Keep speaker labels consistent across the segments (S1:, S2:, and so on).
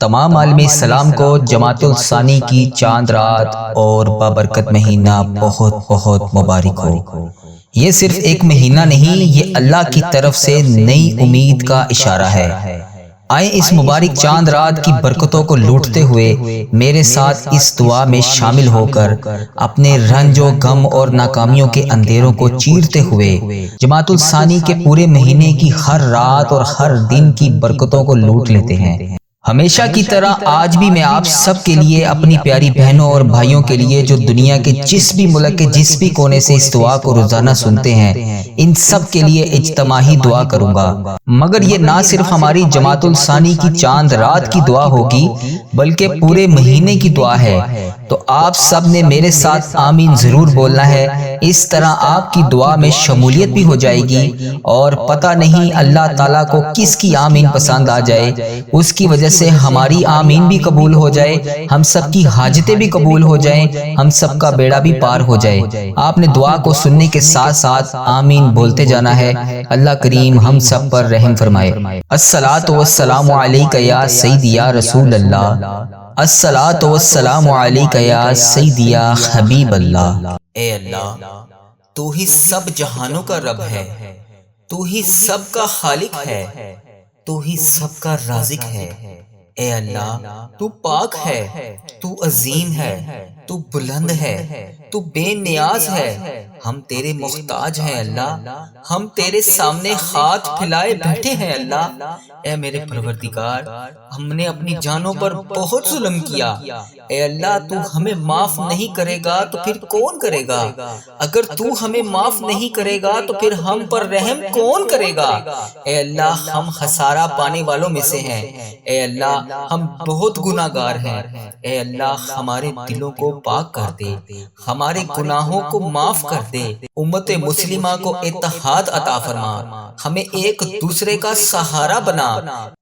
S1: تمام عالم اسلام کو جماعت الثانی کی چاند رات اور بابرکت مہینہ بہت بہت مبارک ہو۔ یہ صرف ایک مہینہ نہیں، یہ اللہ کی طرف سے نئی امید کا اشارہ ہے۔ آئیں اس مبارک چاند رات کی برکتوں کو لوٹتے ہوئے میرے ساتھ اس دعا میں شامل ہو کر اپنے رنج و غم اور ناکامیوں کے اندھیروں کو چیرتے ہوئے جماعت الثانی کے پورے مہینے کی ہر رات اور ہر دن کی برکتوں کو لوٹ لیتے ہیں۔ ہمیشہ کی طرح آج بھی میں آپ سب کے لیے، اپنی پیاری بہنوں اور بھائیوں کے لیے جو دنیا کے جس بھی ملک کے جس بھی کونے سے اس دعا کو روزانہ سنتے ہیں، ان سب کے لیے اجتماعی دعا کروں گا۔ مگر یہ نہ صرف ہماری جماعت الثانی کی چاند رات کی دعا ہوگی بلکہ پورے مہینے کی دعا ہے، تو آپ سب نے میرے ساتھ آمین ضرور بولنا ہے۔ اس طرح آپ کی دعا میں شمولیت بھی ہو جائے گی، اور پتہ نہیں اللہ تعالیٰ کو کس کی آمین پسند آ جائے، اس کی وجہ سے ہماری آمین بھی قبول ہو جائے، ہم سب کی حاجتیں بھی قبول ہو جائیں، ہم سب کا بیڑا بھی پار ہو جائے۔ آپ نے دعا کو سننے کے ساتھ ساتھ آمین بولتے جانا ہے۔ اللہ کریم ہم سب پر رحم فرمائے۔ الصلاۃ والسلام علیک یا سیدی یا رسول اللہ، الصلاۃ والسلام علیک یا سیدی یا حبیب اللہ۔ اے اللہ، تو ہی سب جہانوں کا رب ہے، تو ہی سب کا خالق ہے، تو ہی سب کا رازق ہے۔ اے اللہ، تو پاک ہے، تو عظیم ہے، تو بلند ہے، تو بے نیاز ہے۔ ہم تیرے محتاج ہیں اللہ، ہم تیرے سامنے ہاتھ پھیلائے بیٹھے ہیں اللہ۔ اے میرے پروردگار، ہم نے اپنی جانوں پر بہت ظلم کیا۔ اے اللہ، تو ہمیں معاف نہیں کرے گا تو پھر کون کرے گا؟ اگر تو ہمیں معاف نہیں کرے گا تو پھر ہم پر رحم کون کرے گا؟ اے اللہ، ہم خسارہ پانے والوں میں سے ہیں۔ اے اللہ، ہم بہت گناہ گار ہیں۔ اے اللہ، ہمارے دلوں کو پاک کر دے، ہمارے گناہوں کو معاف کر دے، امت مسلمہ کو اتحاد عطا فرما، ہمیں ایک دوسرے کا سہارا بنا۔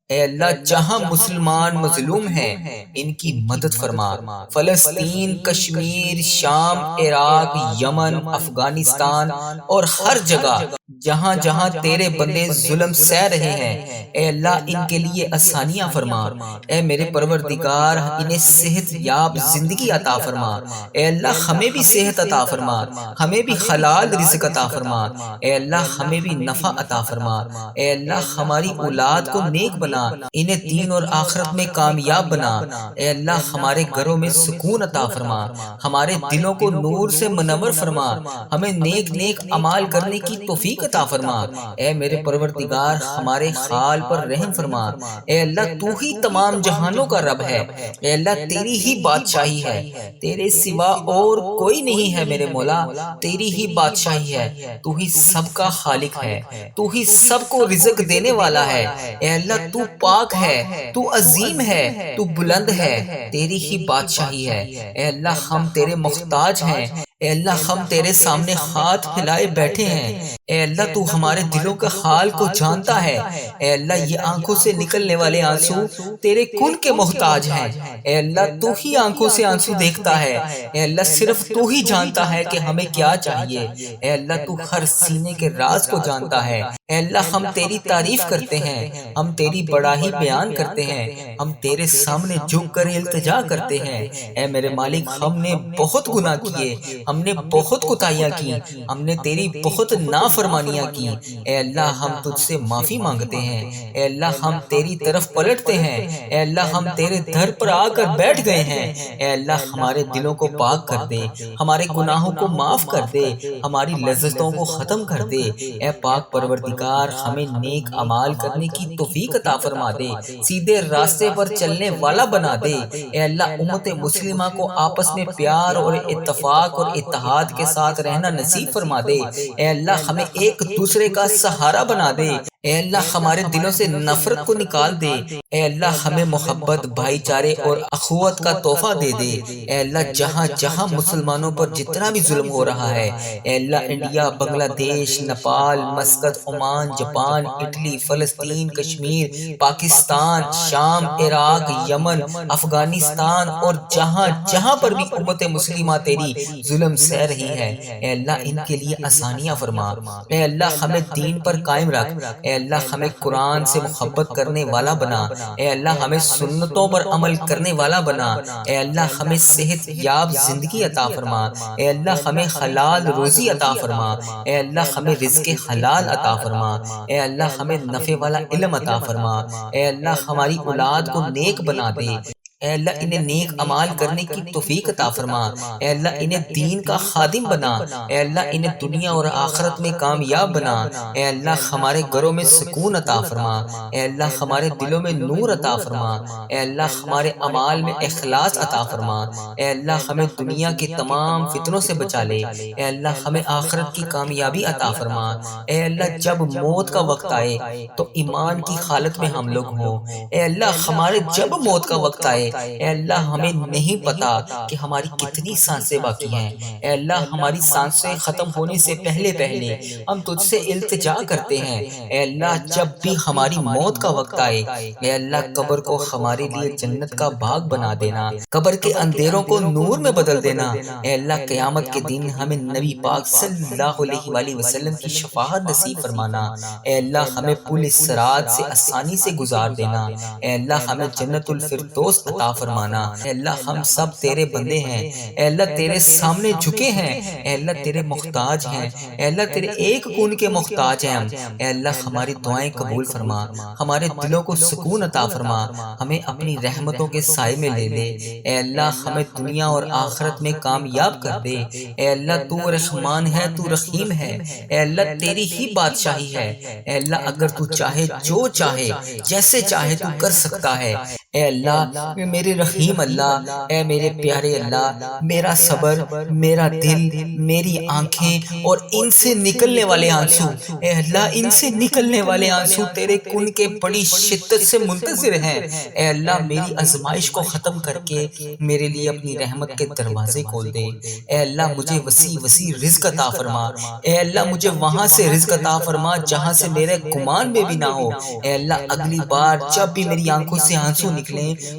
S1: اے اللہ، جہاں مسلمان مظلوم ہیں ان کی مدد فرما۔ فلسطین، کشمیر، شام، عراق، یمن، افغانستان اور ہر جگہ جہاں جہاں تیرے بندے ظلم سہ رہے ہیں، اے اللہ ان کے لیے آسانیاں فرما۔ اے میرے پروردگار، انہیں صحت یاب زندگی عطا فرما۔ اے اللہ، ہمیں بھی صحت عطا فرما، ہمیں بھی حلال رزق عطا فرما۔ اے اللہ، ہمیں بھی نفع عطا فرما۔ اے اللہ، ہماری اولاد کو نیک بنا، انہیں دین اور آخرت میں کامیاب بنا۔ اے اللہ، ہمارے گھروں میں سکون عطا فرما، ہمارے دلوں کو نور سے منور فرما، ہمیں نیک نیک اعمال کرنے کی توفیق عطا فرما۔ اے میرے پروردگار، ہمارے حال پر رحم فرما۔ اے اللہ، تو ہی تمام جہانوں کا رب ہے۔ اے اللہ، تیری ہی بادشاہی ہے، تیرے سوا اور کوئی نہیں ہے میرے مولا، تیری ہی بادشاہی ہے، تو ہی سب کا خالق ہے، تو ہی سب کو رزق دینے والا ہے۔ اے اللہ، تو پاک ہے، تو عظیم ہے، تو بلند ہے، تیری ہی بادشاہی ہے۔ اے اللہ، ہم تیرے محتاج ہیں۔ اے اللہ، ہم تیرے سامنے ہاتھ پھیلائے بیٹھے ہیں۔ اے اللہ، تو ہمارے دلوں کا حال کو جانتا ہے۔ اے اللہ، یہ آنکھوں سے نکلنے والے آنسو تیرے کن کے محتاج ہیں۔ اے اللہ، تو ہی آنکھوں سے آنسو دیکھتا ہے۔ اے اللہ، صرف تو ہی جانتا ہے کہ ہمیں کیا چاہیے۔ اے اللہ، تو ہر سینے کے راز کو جانتا ہے۔ اے اللہ، ہم تیری تعریف کرتے ہیں، ہم تیری بڑائی بیان کرتے ہیں، ہم تیرے سامنے جھک کر التجا کرتے ہیں۔ اے میرے مالک، ہم نے بہت گناہ کیے، ہم نے بہت کوتاہیاں کی، ہم نے تیری بہت نافرمانیاں کی۔ اے اللہ، ہم تجھ سے معافی مانگتے ہیں۔ اے اللہ، ہم تیری طرف پلٹتے ہیں۔ اے اللہ، ہم تیرے در پر آ کر بیٹھ گئے ہیں۔ اے اللہ، ہمارے دلوں کو پاک کر دے، ہمارے گناہوں کو معاف کر دے، ہماری لذتوں کو ختم کر دے۔ اے پاک پروردگار، ہمیں نیک اعمال کرنے کی توفیق عطا فرما دے، سیدھے راستے پر چلنے والا بنا دے۔ اے اللہ، امت مسلمہ کو آپس میں پیار اور اتفاق اور اتحاد کے ساتھ رہنا نصیب فرما دے۔ اے اللہ، ہمیں ایک دوسرے کا سہارا بنا دے۔ اے اللہ، ہمارے دلوں سے نفرت کو نکال دے۔ اے اللہ، ہمیں محبت، بھائی چارے اور اخوت کا تحفہ دے دے۔ اے اللہ، جہاں جہاں مسلمانوں پر جتنا بھی ظلم ہو رہا ہے، اے اللہ، انڈیا، بنگلہ دیش، Nepal, Muscat, Oman, Japan, Italy, فلسطین، کشمیر، پاکستان، شام، عراق، یمن، افغانستان اور جہاں جہاں پر بھی امت مسلمہ تیری ظلم سہ رہی ہے، اے اللہ، ان کے لیے آسانیاں فرما۔ اے اللہ، ہمیں دین پر قائم رکھ۔ اے اے اللہ ہمیں قرآن سے محبت کرنے والا بنا، اے اللہ ہمیں سنتوں پر عمل کرنے والا بنا، اے اللہ ہمیں صحت یاب زندگی عطا فرما، اے اللہ ہمیں حلال روزی عطا فرما، اے اللہ ہمیں رزق حلال عطا فرما، اے اللہ ہمیں نفع والا علم عطا فرما، اے اللہ ہماری اولاد کو نیک بنا دے، اے اللہ انہیں نیک عمال کرنے کی توفیق عطا فرما، اے اللہ انہیں دین کا خادم بنا، اے اللہ انہیں دنیا اور آخرت میں کامیاب بنا، اے اللہ ہمارے گھروں میں سکون عطا فرما، اے اللہ ہمارے دلوں میں نور عطا فرما، اے اللہ ہمارے اعمال میں اخلاص عطا فرما، اے اللہ ہمیں دنیا کے تمام فتنوں سے بچا لے، اے اللہ ہمیں آخرت کی کامیابی عطا فرما، اے اللہ جب موت کا وقت آئے تو ایمان کی حالت میں ہم لوگ ہوں، اے اللہ ہمارے جب موت کا وقت آئے اے اللہ ہمیں نہیں پتا کہ ہماری کتنی سانسیں باقی ہیں، اے اللہ ہماری سانسیں ختم ہونے سے پہلے پہلے ہم تجھ سے التجا کرتے ہیں، اے اللہ جب بھی ہماری موت کا وقت آئے اے اللہ قبر کو ہمارے لیے جنت کا باغ بنا دینا، قبر کے اندھیروں کو نور میں بدل دینا، اے اللہ قیامت کے دن ہمیں نبی پاک صلی اللہ علیہ وآلہ وسلم کی شفاعت نصیب فرمانا، اے اللہ ہمیں پل صراط سے آسانی سے گزار دینا، اے اللہ ہمیں جنت الفردوس عطا فرمانا، اے اللہ ہم سب تیرے بندے ہیں، اے اللہ تیرے سامنے جھکے ہیں، اے اللہ تیرے محتاج ہیں، اے اللہ تیرے ایک کون کے محتاج ہیں ہم، اے اللہ ہماری دعائیں قبول فرما، ہمارے دلوں کو سکون عطا فرما، ہمیں اپنی رحمتوں کے سائے میں لے لے، اے اللہ ہمیں دنیا اور آخرت میں کامیاب کر دے، اے اللہ تو رحمان ہے، تو رحیم ہے، اے اللہ تیری ہی بادشاہی ہے، اے اللہ اگر تو چاہے جو چاہے جیسے چاہے تو کر سکتا ہے، اے اللہ میرے رحیم اللہ، اے میرے پیارے اللہ، میرا صبر، میرا دل، میری آنکھیں اور ان سے نکلنے والے آنسو، اے اللہ ان سے نکلنے والے آنسو تیرے کن کے بڑی شدت سے منتظر ہیں، اے اللہ میری آزمائش کو ختم کر کے میرے لیے اپنی رحمت کے دروازے کھول دے، اے اللہ مجھے وسیع وسیع رزق عطا فرما، اے اللہ مجھے وہاں سے رزق عطا فرما جہاں سے میرے گمان میں بھی نہ ہو، اے اللہ اگلی بار جب بھی میری آنکھوں سے آنسو نکلیں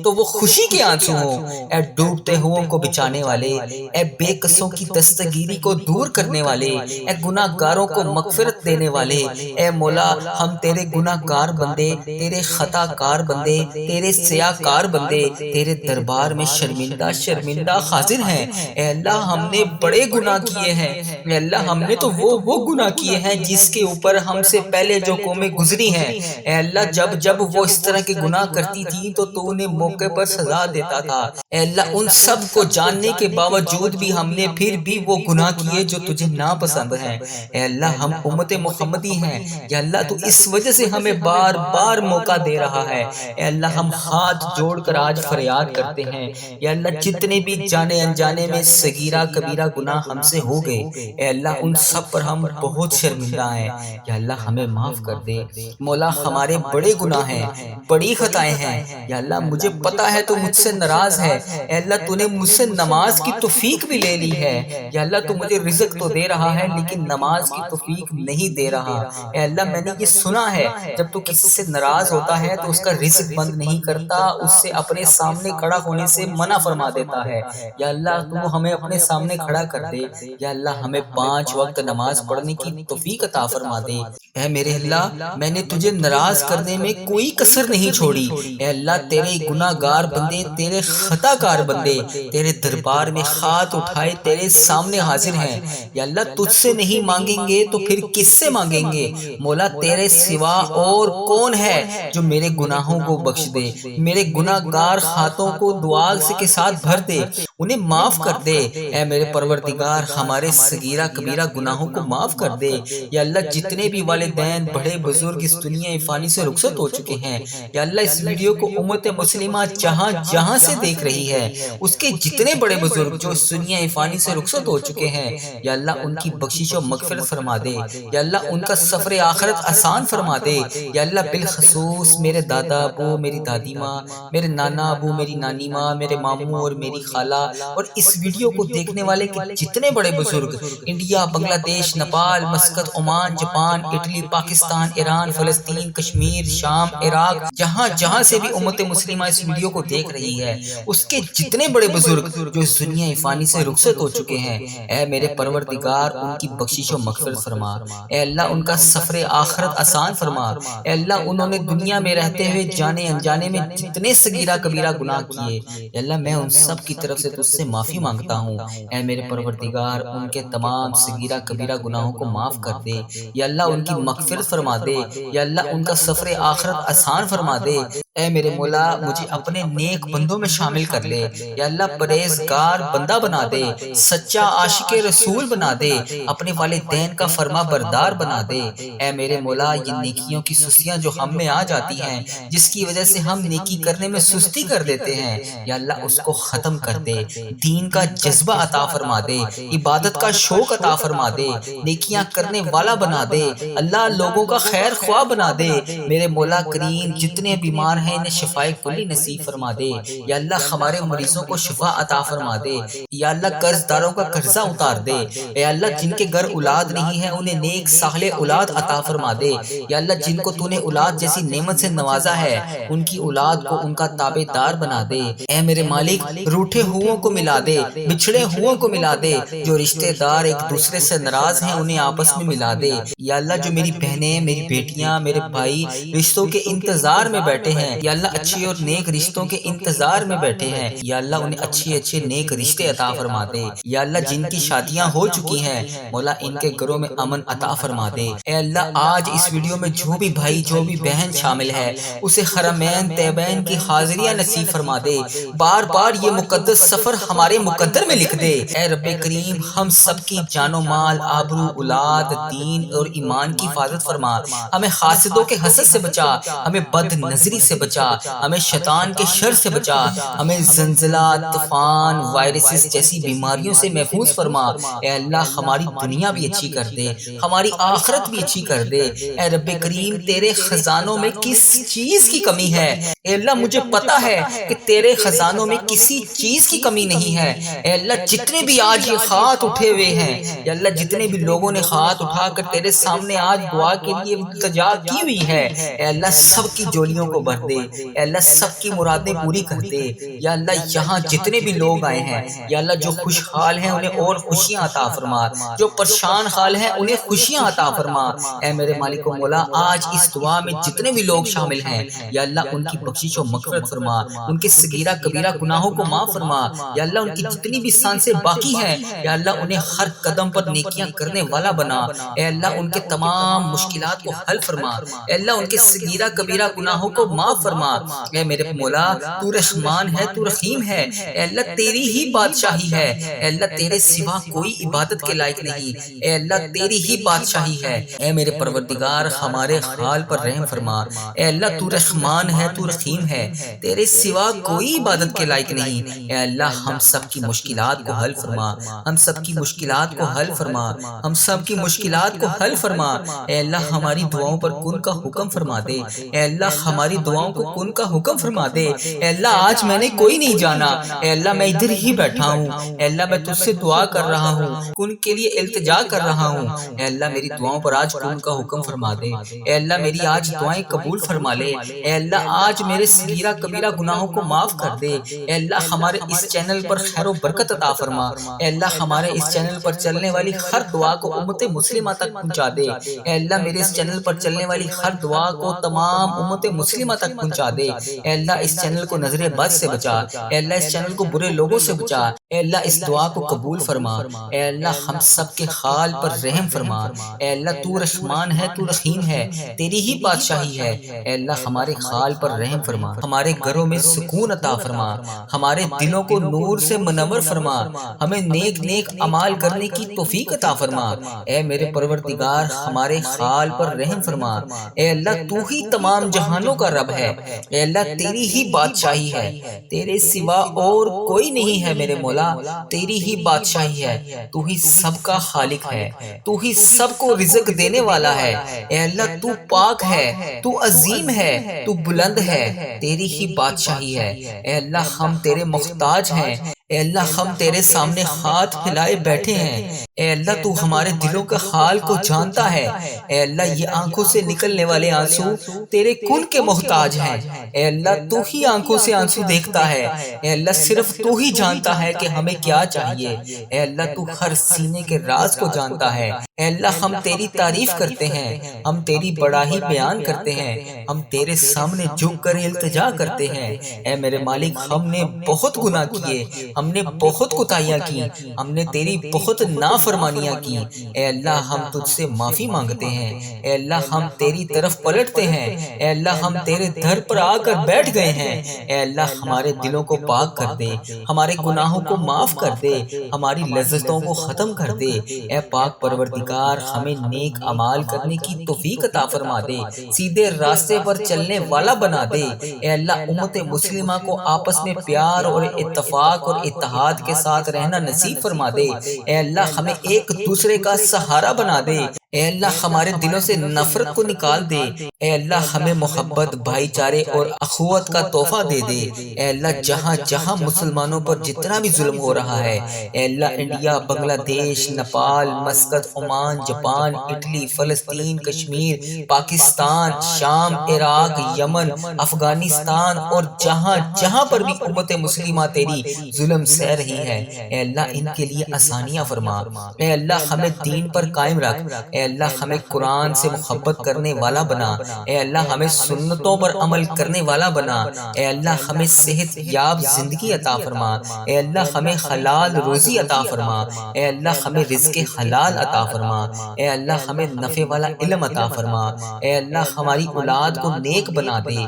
S1: تو وہ خوشی کے آنسو ہوں، اے ڈوبتے ہوئوں کو بچانے والے، اے بے قصوں کی دستگیری کو دور کرنے والے، اے گناہ گاروں کو مغفرت دینے والے، اے مولا ہم تیرے گناہ گار بندے، تیرے خطا کار بندے، تیرے سیاہ کار بندے تیرے دربار میں شرمندہ شرمندہ حاضر ہیں، اے اللہ ہم نے بڑے گناہ کیے ہیں، اے اللہ ہم نے تو وہ گناہ کیے ہیں جس کے اوپر ہم سے پہلے جو قومیں گزری ہیں، اے اللہ جب وہ اس طرح کے گناہ کرتی تھی تو تو انہیں موقع پر سزا دیتا تھا، اے اللہ ان سب کو جاننے کے باوجود بھی ہم نے پھر بھی وہ گناہ کیے جو تجھے ناپسند ہیں، اے اللہ ہم امت محمدی ہیں، یا اللہ تو اس وجہ سے ہمیں بار بار موقع دے رہا ہے، اے اللہ ہم ہاتھ جوڑ کر آج فریاد کرتے ہیں، یا اللہ جتنے بھی جانے انجانے میں صغیرہ کبیرہ گناہ ہم سے ہو گئے اے اللہ ان سب پر ہم بہت شرمندہ ہیں، یا اللہ ہمیں معاف کر دے، مولا ہمارے بڑے گناہ ہیں، بڑی خطائیں ہیں، یا اللہ مجھے پتا ہے تو مجھ سے ناراض ہے، اے اللہ تو نے مجھ سے نماز کی توفیق بھی لے لی ہے، یا اللہ تو مجھے رزق تو دے رہا ہے لیکن نماز کی توفیق نہیں دے رہا، اے اللہ میں نے یہ سنا ہے جب تو کسی سے ناراض ہوتا ہے تو اس کا رزق بند نہیں کرتا، اس سے اپنے سامنے کھڑا ہونے سے منع فرما دیتا ہے، یا اللہ تو ہمیں اپنے سامنے کھڑا کر دے، یا اللہ ہمیں 5 وقت نماز پڑھنے کی توفیق عطا فرما دے، اے میرے اللہ میں نے تجھے ناراض کرنے میں کوئی کسر نہیں چھوڑی، اے اللہ تیرے گناہ گار بندے، تیرے خطا کار بندے تیرے دربار میں ہاتھ اٹھائے تیرے سامنے حاضر ہیں، یا اللہ تجھ سے نہیں مانگیں گے تو پھر کس سے مانگیں گے، مولا تیرے سوا اور کون ہے جو میرے گناہوں کو بخش دے، میرے گناہ گار ہاتھوں کو دعا کے ساتھ بھر دے، انہیں معاف کر دے، اے میرے پروردگار ہمارے صغیرہ کبیرہ گناہوں کو معاف کر دے، یا اللہ جتنے بھی والدین بڑے بزرگ اس دنیا فانی سے رخصت ہو چکے ہیں، یا اللہ اس ویڈیو کو امت مسلمہ جہاں جہاں سے دیکھ رہی ہے اس کے جتنے بڑے بزرگ جو اس دنیا فانی سے رخصت ہو چکے ہیں، یا اللہ ان کی بخشش و مغفرت فرما دے، یا اللہ ان کا سفر آخرت آسان فرما دے، یا اللہ بالخصوص میرے دادا ابو، میری دادی ماں، میرے نانا ابو، میری نانی ماں، میرے ماموں اور میری خالہ اور اس ویڈیو کو دیکھنے والے کے جتنے بڑے بزرگ انڈیا، بنگلہ دیش، Nepal, Muscat, Oman, Japan, Italy, Pakistan, Iran, فلسطین، کشمیر، شام، عراق، جہاں جہاں سے بھی امت مسلمہ اس ویڈیو کو دیکھ رہی ہے، اس کے جتنے بڑے بزرگ جو اس دنیا فانی سے رخصت ہو چکے ہیں، اے میرے پروردگار ان کی بخشش و مغفرت فرما۔ اے اللہ ان کا سفر آخرت آسان فرما۔ اے اللہ انہوں نے دنیا میں رہتے ہوئے جانے انجانے میں جتنے صغیرہ کبیرہ گناہ کیے، اے اللہ میں ان سب کی طرف سے تجھ سے معافی مانگتا ہوں۔ اے میرے پروردگار ان کے تمام صغیرہ کبیرہ گناہوں کو معاف کر دے، یا اللہ ان کی مغفرت فرما دے، یا اللہ ان کا سفر آخرت آسان فرما دے۔ اے میرے مولا مجھے اپنے نیک بندوں میں شامل کر لے، یا اللہ پرہیزگار بندہ بنا دے، سچا عاشق رسول بنا دے، اپنے والدین کا فرما بردار بنا دے۔ اے میرے مولا یہ نیکیوں کی سستیاں جو ہم میں آ جاتی ہیں، جس کی وجہ سے ہم نیکی کرنے میں سستی کر دیتے ہیں، یا اللہ اس کو ختم کر دے، دین کا جذبہ عطا فرما دے، عبادت کا شوق عطا فرما دے، نیکیاں کرنے والا بنا دے، اللہ لوگوں کا خیر خواہ بنا دے۔ میرے مولا کریم جتنے بیمار ہیں انہیں شفائے کلی نصیب فرما دے، یا اللہ ہمارے مریضوں کو شفا عطا فرما دے، یا اللہ قرض داروں کا قرضہ اتار دے، اے اللہ جن کے گھر اولاد نہیں ہے انہیں نیک صالح اولاد عطا فرما دے، یا اللہ جن کو تو نے اولاد جیسی نعمت سے نوازا ہے ان کی اولاد کو ان کا تابع دار بنا دے۔ اے میرے مالک روٹھے ہوں کو ملا دے، بچھڑے ہوں کو ملا دے، جو رشتہ دار ایک دوسرے سے ناراض ہیں انہیں آپس میں ملا دے، یا اللہ جو میری بہنیں، میری بیٹیاں، میرے بھائی رشتوں کے انتظار میں بیٹھے ہیں، یا اللہ اچھی اور نیک رشتوں کے انتظار میں بیٹھے ہیں، یا اللہ انہیں اچھے اچھے نیک رشتے عطا فرما دے، یا اللہ جن کی شادیاں ہو چکی ہیں مولا ان کے گھروں میں امن عطا فرما دے۔ اے اللہ آج اس ویڈیو میں جو بھی بھائی جو بھی بہن شامل ہے اسے حرمین طیبین کی حاضریاں نصیب فرما دے، بار بار یہ مقدس سفر ہمارے مقدر میں لکھ دے۔ اے رب کریم ہم سب کی جان و مال، آبرو، اولاد، دین اور ایمان کی حفاظت فرما، ہمیں حاسدوں کے حسد سے بچا، ہمیں بد نظری سے بچا، ہمیں شیطان کے شر سے بچا، ہمیں زلزلہ، طوفان، وائرسز جیسی بیماریوں سے محفوظ فرما۔ اے اللہ ہماری دنیا بھی اچھی کر دے، ہماری آخرت بھی اچھی کر دے۔ اے رب کریم تیرے خزانوں میں کس چیز کی کمی ہے؟ اے اللہ مجھے پتا ہے کہ تیرے خزانوں میں کسی چیز کی کمی نہیں ہے۔ اے اللہ جتنے بھی آج یہ ہاتھ اٹھے ہوئے ہیں، یا اللہ جتنے بھی لوگوں نے ہاتھ اٹھا کر تیرے سامنے آج دعا کے لیے التجا کی ہوئی ہے، اے اللہ سب کی جولیوں کو بھر دے، اے اللہ سب کی مرادیں پوری کر دے۔ یا اللہ یہاں جتنے بھی لوگ آئے ہیں، یا اللہ جو خوشحال ہیں انہیں اور خوشیاں عطا فرما، جو پریشان حال ہیں انہیں خوشیاں عطا فرما۔ اے میرے مالک و مولا آج اس دعا میں جتنے بھی لوگ شامل ہیں، یا اللہ ان کی بخشش و مغفرت فرما، ان کے صغیرہ کبیرہ گناہوں کو معاف فرما، یا اللہ ان کی جتنی بھی سانسیں باقی ہیں یا اللہ انہیں ہر قدم پر نیکیاں کرنے والا بنا۔ اے اللہ ان کے تمام مشکلات کو حل فرما، اے اللہ ان کے صغیرہ کبیرہ گناہوں کو معاف فرما۔ اے میرے مولا تو رحمان ہے، تو رحیم ہے، اے اللہ تیری ہی بادشاہی ہے، اے اللہ تیرے سوا کوئی عبادت کے لائق نہیں، اے اللہ تیری ہی بادشاہی ہے۔ اے میرے پروردگار ہمارے حال پر رحم فرما، اے اللہ تو رحمان ہے، تو رحیم ہے، تیرے سوا کوئی عبادت کے لائق نہیں، اے اللہ ہم سب کی مشکلات کو حل فرما، ہم سب کی مشکلات کو حل فرما، ہم سب کی مشکلات کو حل فرما۔ اے اللہ ہماری دعاؤں پر کن کا حکم فرما دے، اے اللہ ہماری دعاؤں کو کن کا حکم فرما دے۔ اے اللہ آج میں نے کوئی نہیں جانا، اے اللہ میں ادھر ہی بیٹھا ہوں، اے اللہ میں تجھ سے دعا کر رہا ہوں، کن کے لیے التجا کر رہا ہوں، اے اللہ میری دعاؤں پر آج کن کا حکم فرما دے، اے اللہ میری آج دعائیں قبول فرما لے، اے اللہ آج میرے صغیرہ کبیرہ گناہوں کو معاف کر دے، اے اللہ ہمارے اس چینل پر خیر و برکت عطا فرما، اے اللہ ہمارے اس چینل پر چلنے والی ہر دعا کو امت مسلمہ تک پہنچا دے، اے اللہ میرے اس چینل پر چلنے والی ہر دعا کو تمام امت مسلمہ تک پہنچا دے، اے اللہ اس چینل کو نظر بد سے بچا، اے اللہ اس چینل کو برے لوگوں سے بچا، اے اللہ اس دعا کو قبول فرما، اے اللہ ہم سب کے حال پر رحم فرما، اے اللہ تو رحمان ہے، تو رحیم ہے، تیری ہی بادشاہی ہے، اے اللہ ہمارے حال پر رحم فرما، ہمارے گھروں میں سکون عطا فرما، ہمارے دلوں کو نور سے منور فرما، ہمیں نیک نیک اعمال کرنے کی توفیق عطا فرما۔ اے میرے پروردگار ہمارے حال پر رحم فرما، اے اللہ تو ہی تمام جہانوں کا رب ہے، اے اللہ تیری ہی بادشاہی ہے، تیرے سوا اور کوئی نہیں ہے میرے مولا، تیری ہی بادشاہی ہے، تو ہی سب کا خالق ہے، تو ہی سب کو رزق دینے والا ہے، اے اللہ تو پاک ہے، تو عظیم ہے، تو بلند ہے، تیری ہی بادشاہی ہے، اے اللہ ہم تیرے محتاج ہیں، اے اللہ ہم تیرے سامنے ہاتھ پھیلائے بیٹھے ہیں، اے اللہ تو ہمارے دلوں کا حال کو جانتا ہے، اے اللہ یہ آنکھوں سے نکلنے والے آنسو تیرے کن کے محتاج ہیں، اے اللہ تو ہی آنکھوں سے آنسو دیکھتا ہے، اے اللہ صرف تو ہی جانتا ہے کہ ہمیں کیا چاہیے، اے اللہ تو ہر سینے کے راز کو جانتا ہے، اے اللہ ہم تیری تعریف کرتے ہیں، ہم تیری بڑائی بیان کرتے ہیں، ہم تیرے سامنے جھک کر التجا کرتے ہیں، اے میرے مالک ہم نے بہت گناہ کیے، ہم نے بہت کوتاہیاں کی، ہم نے تیری بہت نافرمانیاں کی، اے اللہ ہم تجھ سے معافی مانگتے ہیں، اے اللہ ہم تیری طرف پلٹتے ہیں، اے اللہ ہم تیرے در پر آ کر بیٹھ گئے ہیں، اے اللہ ہمارے دلوں کو پاک کر دے، ہمارے گناہوں کو معاف کر دے، ہماری لذتوں کو ختم کر دے، اے پاک پروردگار ہمیں نیک اعمال کرنے کی توفیق عطا فرما دے، سیدھے راستے پر چلنے والا بنا دے، اے اللہ امت مسلمہ کو آپس میں پیار اور اتفاق اور اتحاد کے ساتھ رہنا نصیب فرما دے، اے اللہ ہمیں ایک دوسرے کا سہارا بنا دے، اے اللہ ہمارے دلوں سے نفرت کو نکال دے، اے اللہ ہمیں محبت، بھائی چارے اور اخوت کا تحفہ دے دے، اے اللہ جہاں جہاں مسلمانوں پر جتنا بھی ظلم ہو رہا ہے، اے اللہ انڈیا، بنگلہ دیش، Nepal, Muscat, Oman, Japan, Italy, فلسطین، کشمیر، پاکستان، شام، عراق، یمن، افغانستان اور جہاں جہاں پر بھی امت مسلمہ تیری ظلم سہ رہی ہے، اے اللہ ان کے لیے آسانیاں فرما، اے اللہ ہمیں دین پر قائم رکھ، اے اللہ ہمیں قرآن سے محبت کرنے والا بنا، اے اللہ ہمیں سنتوں پر عمل کرنے والا بنا، اے اللہ ہمیں صحت یاب زندگی عطا فرما، اے اللہ ہمیں حلال روزی عطا فرما، اے اللہ ہمیں رزق حلال عطا فرما، اے اللہ ہمیں نفع والا علم عطا فرما، اے اللہ ہماری اولاد کو نیک بنا دے،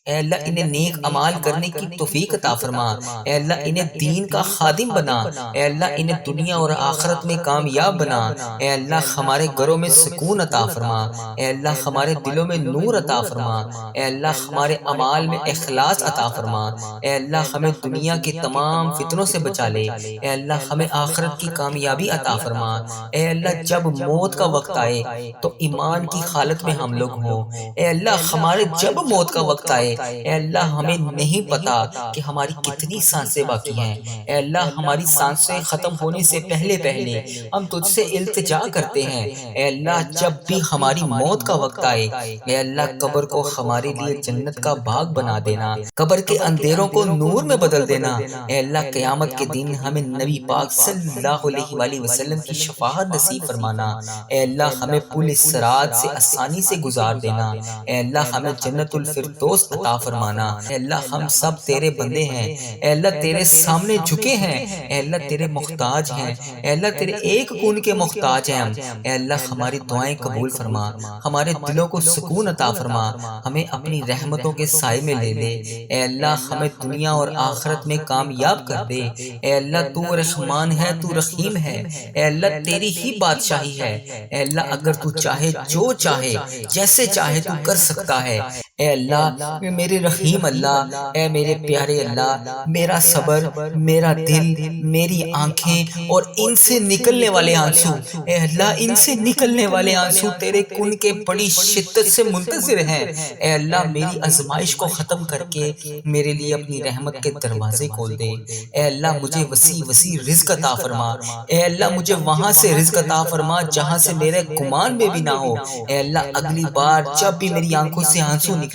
S1: اے اللہ انہیں نیک عمال کرنے کی توفیق عطا فرما، اے اللہ انہیں دین کا خادم بنا، اے اللہ انہیں دنیا اور آخرت میں کامیاب بنا، اے اللہ ہمارے گھروں میں سکون عطا فرما، اے اللہ ہمارے دلوں میں نور عطا فرما، اے اللہ ہمارے اعمال میں اخلاص عطا فرما، اے اللہ ہمیں دنیا کے تمام فتنوں سے بچا لے، اے اللہ ہمیں آخرت کی کامیابی عطا فرما، اے اللہ جب موت کا وقت آئے تو ایمان کی حالت میں ہم لوگ ہوں، اے اللہ ہمارے جب موت کا وقت آئے اے اللہ ہمیں نہیں پتا کہ ہماری کتنی سانسیں باقی ہیں، اے اللہ ہماری سانسیں ختم ہونے سے پہلے پہلے ہم تجھ سے التجا کرتے ہیں، اے اللہ جب بھی ہماری موت کا وقت آئے اے اللہ قبر کو ہمارے لیے جنت کا باغ بنا دینا، قبر کے اندھیروں کو نور میں بدل دینا، اے اللہ قیامت کے دن ہمیں نبی پاک صلی اللہ علیہ وآلہ وسلم کی شفاعت نصیب فرمانا، اے اللہ ہمیں پل صراط سے آسانی سے گزار دینا، اے اللہ ہمیں جنت الفردوس عطا فرمانا، اے اللہ ہم سب تیرے بندے ہیں، اے اللہ تیرے سامنے جھکے ہیں، اے اللہ تیرے محتاج ہیں، اے اللہ تیرے ایک کون کے محتاج ہیں ہم، اے اللہ ہماری دعائیں قبول فرما، ہمارے دلوں کو سکون عطا فرما، ہمیں اپنی رحمتوں کے سائے میں لے لے، اے اللہ ہمیں دنیا اور آخرت میں کامیاب کر دے، اے اللہ تو رحمان ہے، تو رحیم ہے، اے اللہ تیری ہی بادشاہی ہے، اے اللہ اگر تو چاہے جو چاہے جیسے چاہے تو کر سکتا ہے، اے اللہ میرے رحیم اللہ، اے میرے پیارے اللہ، میرا صبر، میرا دل، میری آنکھیں اور ان سے نکلنے والے آنسو، اے اللہ ان سے نکلنے والے آنسو تیرے کن کے بڑی شدت سے منتظر ہیں، اے اللہ میری آزمائش کو ختم کر کے میرے لیے اپنی رحمت کے دروازے کھول دے، اے اللہ مجھے وسیع وسیع رزق عطا فرما، اے اللہ مجھے وہاں سے رزق عطا فرما جہاں سے میرے گمان میں بھی نہ ہو، اے اللہ اگلی بار جب بھی میری آنکھوں سے آنسو نکلیں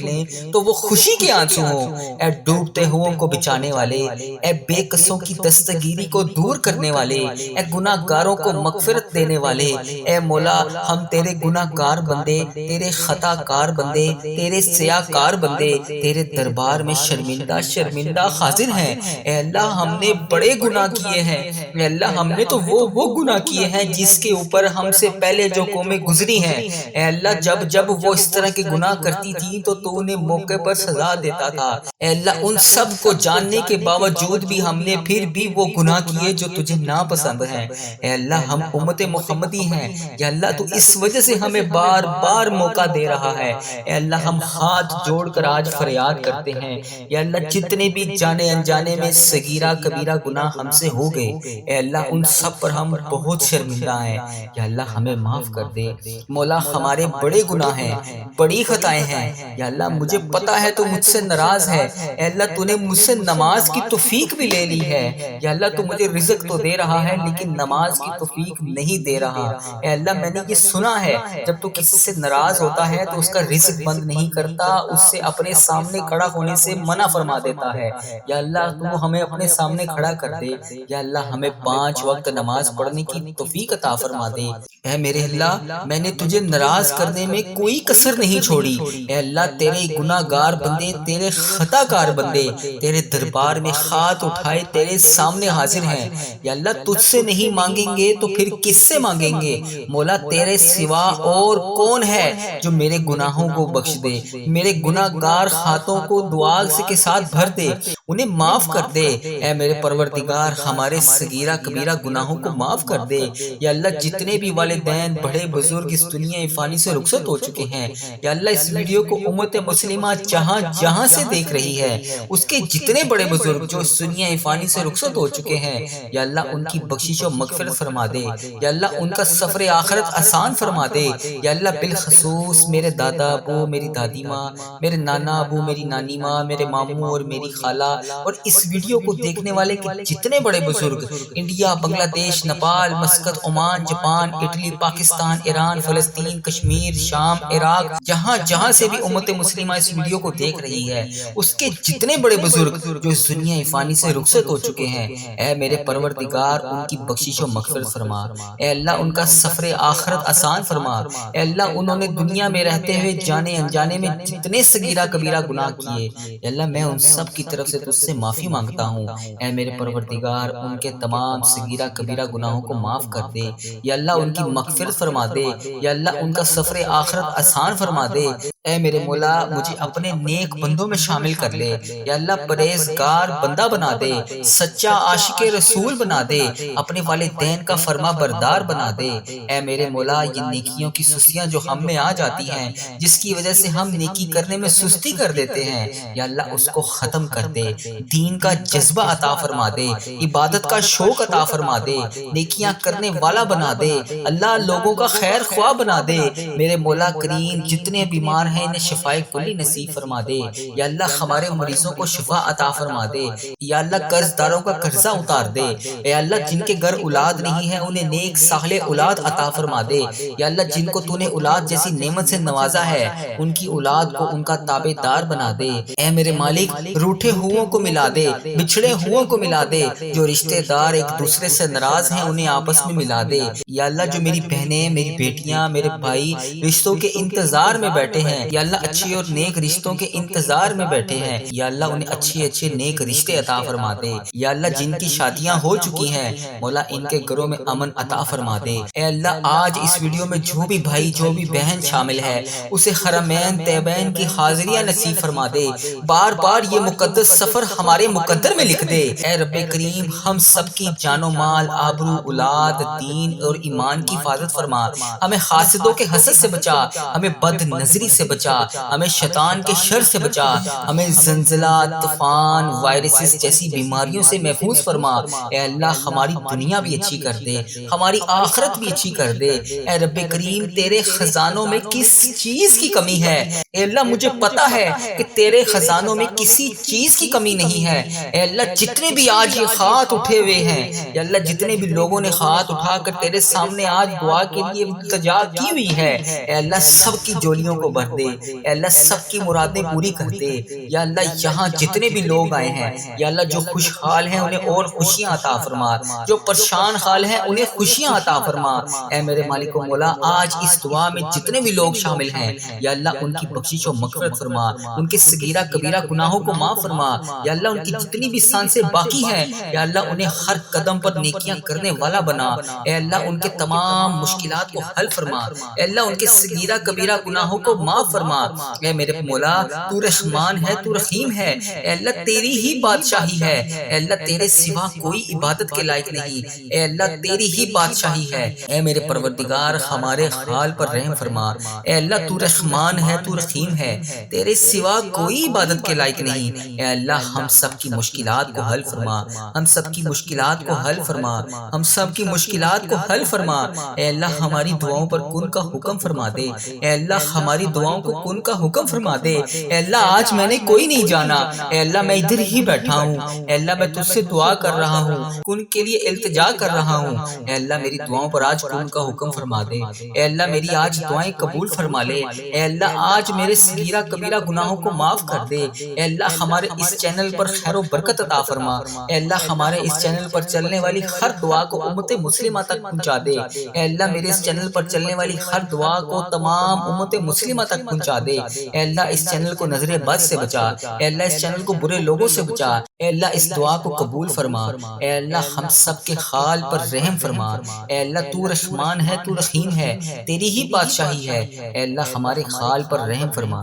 S1: تو وہ خوشی کے آنسو ہوں، اے ڈوبتے ہوئوں کو بچانے والے، اے بے قصوں کی دستگیری کو دور کرنے والے، اے گناہ گاروں کو مغفرت دینے والے، اے مولا ہم تیرے گناہ گار بندے، تیرے خطا کار بندے، تیرے سیاہ کار بندے تیرے دربار میں شرمندہ شرمندہ حاضر ہیں، اے اللہ ہم نے بڑے گناہ کیے ہیں، اے اللہ ہم نے تو وہ گناہ کیے ہیں جس کے اوپر ہم سے پہلے جو قومیں گزری ہیں، اے اللہ جب وہ اس طرح کے گناہ کرتی تھی تو تو انہیں موقع پر سزا دیتا تھا، اے اللہ ان سب کو جاننے کے باوجود بھی ہم نے پھر بھی وہ گناہ کیے جو تجھے ناپسند ہیں، اے اللہ ہم امت محمدی ہیں، یا اللہ تو اس وجہ سے ہمیں بار بار موقع دے رہا ہے، اے اللہ ہم ہاتھ جوڑ کر آج فریاد کرتے ہیں، یا اللہ جتنے بھی جانے انجانے میں صغیرہ کبیرہ گناہ ہم سے ہو گئے، اے اللہ ان سب پر ہم بہت شرمندہ ہیں، یا اللہ ہمیں معاف کر دے، مولا ہمارے بڑے گناہ ہیں، بڑی خطائیں ہیں، یا اللہ اللہ مجھے پتا ہے تو مجھ سے ناراض ہے، اے اللہ تو نے مجھ سے نماز کی توفیق بھی لے لی ہے، یا اللہ تو مجھے رزق تو دے رہا ہے لیکن نماز کی توفیق نہیں دے رہا، اے اللہ میں نے یہ سنا ہے جب تو کسی سے ناراض ہوتا ہے تو اس کا رزق بند نہیں کرتا، اس سے اپنے سامنے کھڑا ہونے سے منع فرما دیتا ہے، یا اللہ تو ہمیں اپنے سامنے کھڑا کر دے، یا اللہ ہمیں 5 وقت نماز پڑھنے کی توفیق عطا فرما دے، اے میرے اللہ میں نے تجھے ناراض کرنے میں کوئی کسر نہیں چھوڑی، اے اللہ تیرے گناہ گار بندے، تیرے خطا کار بندے تیرے دربار میں ہاتھ اٹھائے تیرے سامنے حاضر ہیں، یا اللہ تجھ سے نہیں مانگیں گے تو پھر کس سے مانگیں گے، مولا تیرے سوا اور کون ہے جو میرے گناہوں کو بخش دے، میرے گناہ گار ہاتھوں کو دعا کے ساتھ بھر دے، انہیں معاف کر دے، اے میرے پروردگار ہمارے صغیرہ کبیرہ گناہوں کو معاف کر دے، یا اللہ جتنے بھی والدین بڑے بزرگ اس دنیا فانی سے رخصت ہو چکے ہیں، یا اللہ اس ویڈیو کو امت مسلمہ جہاں جہاں سے دیکھ رہی ہے، اس کے جتنے بڑے بزرگ جو اس دنیا فانی سے رخصت ہو چکے ہیں، یا اللہ ان کی بخشش و مغفرت فرما دے، یا اللہ ان کا سفر آخرت آسان فرما دے، یا اللہ بالخصوص میرے دادا ابو، میری دادی ماں، میرے نانا ابو، میری نانی ماں، میرے ماموں اور میری خالہ اور اس ویڈیو کو دیکھنے والے جتنے بڑے بزرگ انڈیا، بنگلہ دیش، Nepal, Muscat, Oman, Japan, Italy, Pakistan, Iran, فلسطین، کشمیر، شام، عراق، جہاں جہاں سے بھی امت مسلمہ اس ویڈیو کو دیکھ رہی ہے، اس کے جتنے بڑے بزرگ جو اس دنیا فانی سے رخصت ہو چکے ہیں، اے میرے پروردگار ان کی بخشش و مغفرت فرما، اے اللہ ان کا سفر آخرت آسان فرما، اے اللہ انہوں نے دنیا میں رہتے ہوئے جانے انجانے میں جتنے صغیرہ کبیرہ گناہ کیے، اے اللہ میں ان سب کی طرف سے تجھ سے معافی مانگتا ہوں، اے میرے پروردگار ان کے تمام صغیرہ کبیرہ گناہوں کو معاف کر دے، یا اللہ ان کی مغفرت فرما دے، یا اللہ ان کا سفر آخرت آسان فرما دے، اے میرے مولا مجھے اپنے نیک بندوں میں شامل کر لے، یا اللہ پرہیزگار بندہ بنا دے، سچا عاشق رسول بنا دے، اپنے والدین کا فرما بردار بنا دے، اے میرے مولا یہ نیکیوں کی سستیاں جو ہم میں آ جاتی ہیں جس کی وجہ سے ہم نیکی کرنے میں سستی کر دیتے ہیں، یا اللہ اس کو ختم کر دے، دین کا جذبہ عطا فرما دے، عبادت کا شوق عطا فرما دے، نیکیاں کرنے والا بنا دے، اللہ لوگوں کا خیر خواہ بنا دے، میرے مولا کریم جتنے بیمار ہیں انہیں شفائے کلی نصیب فرما دے، یا اللہ ہمارے مریضوں کو شفا عطا فرما دے، یا اللہ قرض داروں کا قرضہ اتار دے، اے اللہ جن کے گھر اولاد نہیں ہے انہیں نیک صالح اولاد عطا فرما دے، یا اللہ جن کو تو نے اولاد جیسی نعمت سے نوازا ہے ان کی اولاد کو ان کا تابع دار بنا دے، اے میرے مالک روٹھے ہوں کو ملا دے، بچھڑے ہوں کو ملا دے، جو رشتہ دار ایک دوسرے سے ناراض ہیں انہیں آپس میں ملا دے، یا اللہ جو میری بہنیں، میری بیٹیاں، میرے بھائی رشتوں کے انتظار میں بیٹھے ہیں، یا اللہ اچھی اور نیک رشتوں کے انتظار میں بیٹھے ہیں، یا اللہ انہیں اچھے اچھے نیک رشتے عطا فرما دے، یا اللہ جن کی شادیاں ہو چکی ہیں مولا ان کے گھروں میں امن عطا فرما دے، اے اللہ آج اس ویڈیو میں جو بھی بھائی جو بھی بہن شامل ہے اسے حرمین طیبین کی حاضریاں نصیب فرما دے، بار بار یہ مقدس سفر ہمارے مقدر میں لکھ دے، اے رب کریم ہم سب کی جان و مال، آبرو، اولاد، دین اور ایمان کی حفاظت فرما، ہمیں حاسدوں کے حسد سے بچا، ہمیں بد نظری سے بچا، ہمیں شیطان کے شر سے بچا، ہمیں زلزلہ، طوفان، وائرسز جیسی بیماریوں سے محفوظ فرما، اے اللہ ہماری دنیا بھی اچھی کر دے، ہماری آخرت بھی اچھی کر دے، اے رب کریم تیرے خزانوں میں کس چیز کی کمی ہے، اے اللہ مجھے پتا ہے کہ تیرے خزانوں میں کسی چیز کی کمی نہیں ہے، اے اللہ جتنے بھی آج یہ ہاتھ اٹھے ہوئے ہیں، اے اللہ جتنے بھی لوگوں نے ہاتھ اٹھا کر تیرے سامنے آج دعا کے لیے التجا کی ہوئی ہے، اے اللہ سب کی جولیوں کو بھر دے، اے اللہ سب کی مرادیں پوری کر دے، یا اللہ یہاں جتنے بھی لوگ آئے ہیں یا اللہ جو خوشحال ہیں انہیں اور خوشیاں عطا فرما، جو پریشان حال ہیں انہیں خوشیاں عطا فرما، اے میرے مالک و مولا آج اس دعا میں جتنے بھی لوگ شامل ہیں یا اللہ ان کی بخشش و مغفرت فرما، ان کے صغیرہ کبیرہ گناہوں کو معاف فرما، یا اللہ ان کی جتنی بھی سانسیں باقی ہیں یا اللہ انہیں ہر قدم پر نیکیاں کرنے والا بنا، اے اللہ ان کے تمام مشکلات کو حل فرما، اے اللہ ان کے صغیرہ کبیرہ گناہوں کو معاف فرما، اے میرے مولا تو رحمان ہے، تو رحیم ہے، اے اللہ تیری ہی بادشاہی ہے، اے اللہ تیرے سوا کوئی عبادت کے لائق نہیں، اے اللہ تیری ہی بادشاہی ہے، اے میرے پروردگار ہمارے حال پر رحم فرما، اے اللہ تو رحمان ہے، تو رحیم ہے، تیرے سوا کوئی عبادت کے لائق نہیں، اے اللہ ہم سب کی مشکلات کو حل فرما، ہم سب کی مشکلات کو حل فرما، ہم سب کی مشکلات کو حل فرما، اے اللہ ہماری دعاؤں پر کن کا حکم فرما دے، اے اللہ ہماری دعاؤں دعاؤں کو کن کا حکم فرما دے۔ اے اللہ آج میں نے کوئی نہیں جانا، اے اللہ میں ادھر ہی بیٹھا ہوں، اے اللہ میں تجھ سے دعا کر رہا ہوں، کن کے لیے التجا کر رہا ہوں، اے اللہ میری دعاؤں پر آج کن کا حکم فرما دے۔ اے اللہ میری آج دعائیں قبول فرما لے۔ اے اللہ آج میرے صغیرہ کبیرہ گناہوں کو معاف کر دے۔ اے اللہ ہمارے اس چینل پر خیر و برکت عطا فرما۔ اے اللہ ہمارے اس چینل پر چلنے والی ہر دعا کو امت مسلمہ تک پہنچا دے۔ اے اللہ میرے اس چینل پر چلنے والی ہر دعا کو تمام امت مسلمہ تک پہنچا دے۔ اے اللہ اس چینل کو نظر بد سے بچا۔ اے اللہ اس چینل کو برے لوگوں سے بچا۔ اے اللہ اس دعا کو قبول فرما۔ اے اللہ ہم سب کے حال پر رحم فرما۔ اے اللہ تو رحمان ہے، تو رحیم ہے، تیری ہی بادشاہی ہے۔ اے اللہ ہمارے حال پر رحم فرما۔